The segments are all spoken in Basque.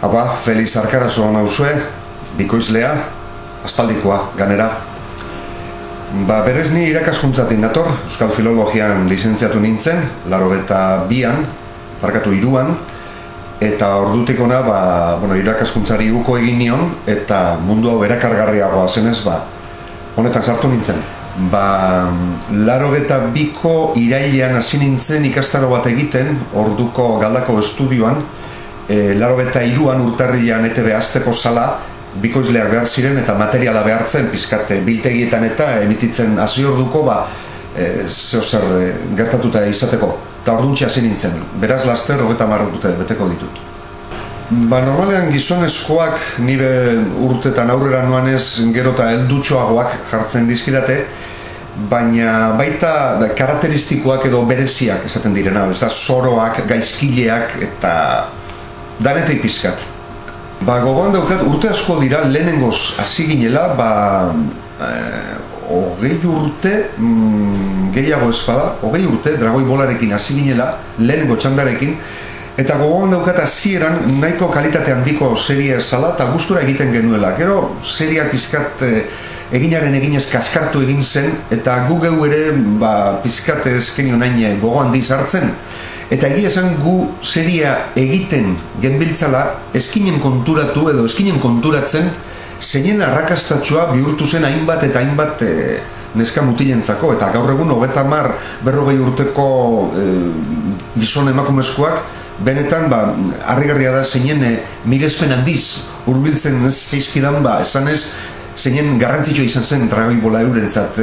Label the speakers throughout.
Speaker 1: Aba, Feliz Arkarazo nauzue, bikoizlea, aspaldikoa, ganera. Berez ni irakaskuntzatik nator, Euskal Filologian lizentziatu nintzen, 82an, barkatu 3an, eta ordutik ona, irakaskuntzari uko egin nion, eta mundu hau erakargarriagoa zenez, honetan sartu nintzen. 82ko irailean hasi nintzen ikastaro bat egiten, orduko Galdako estudioan, 83an urtarrilean ETB hasteko sala, bikoizleak behar ziren eta materiala behartzen, pizkat biltegietan eta emititzen hasi orduko, zeozer gertatuta izateko. Eta orduntxe hasi nintzen, beraz laster 30 urte beteko ditut. Normalean gizonezkoak nire urtetan aurrera noanez gero eta heldutxoagoak jartzen dizkidate, baina baita karakteristikoak edo bereziak esaten direna, zoroak, gaizkileak eta danetik pizkat. Gogoan daukat urte asko dira lehenengoz hasi ginela, 20 urte, gehiago ez bada, 20 urte, dragoi bolarekin hasi ginela, lehenengo txandarekin, eta gogoan daukat hasieran nahiko kalitate handiko serie zala eta gustura egiten genuela. Gero seria pizkat eginaren eginez kaskartu egin zen, eta gu geu ere pizkat ezkenio nahi gogo handiz hartzen. Eta egia esan gu seria egiten genbiltzala eskinen konturatu edo eskinen konturatzen zeinen arrakastatxoa bihurtu zen hainbat eta hainbat neska mutilentzako. Eta gaur egun 30-40 urteko gizon emakumezkoak benetan harrigarria da zeinen mirespen handiz hurbiltzen zeizkidan esanez zeinen garrantzitsua izan zen dragoi bola eurentzat.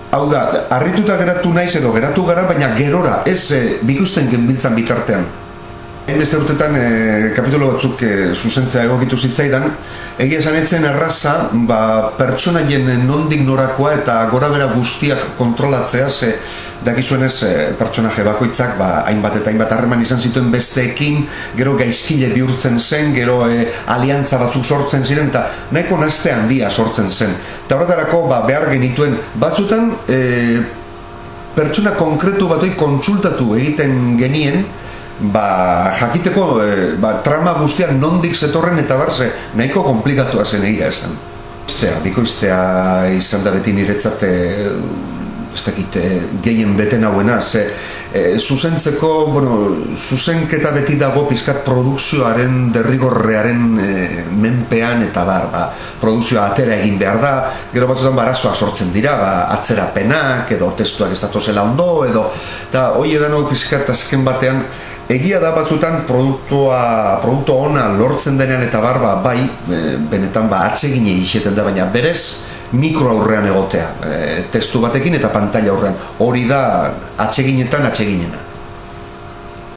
Speaker 1: Hau da, harrituta geratu naiz edo geratu gara, baina gerora, ez bikusten genbiltzan bitartean. Beste urtetan kapitulo batzuk zuzentzea egokitu zitzaidan, egia esan etzen erraza, pertsonaien nondik norakoa eta gora bera guztiak kontrolatzea, dakizuenez pertsonaje bakoitzak hainbat eta hainbat harreman izan zituen besteekin, gero gaizkile bihurtzen zen, gero aliantza batzuk sortzen ziren, eta nahiko naste handia sortzen zen. Eta horretarako behar genituen batzutan pertsona konkretu batoi kontsultatu egiten genien, jakiteko trama guztiak nondik zetorren eta barze nahiko komplikatua zen egia esan. Bikoiztea izan da beti niretzat ez dakit gehien beten hauena, zuzentzeko, zuzenketa beti dago pizkat produkzioaren derrigorrearen menpean eta produkzioa atera egin behar da, gero batzutan arazoak sortzen dira, atzerapenak edo testuak ez datozela ondo edo, eta hoi edan hau pizkat azken batean egia da batzutan produktu ona lortzen denean eta benetan atsegine izeten da, baina berez mikro aurrean egotea, testu batekin eta pantalla aurrean. Hori da atseginetan atseginena.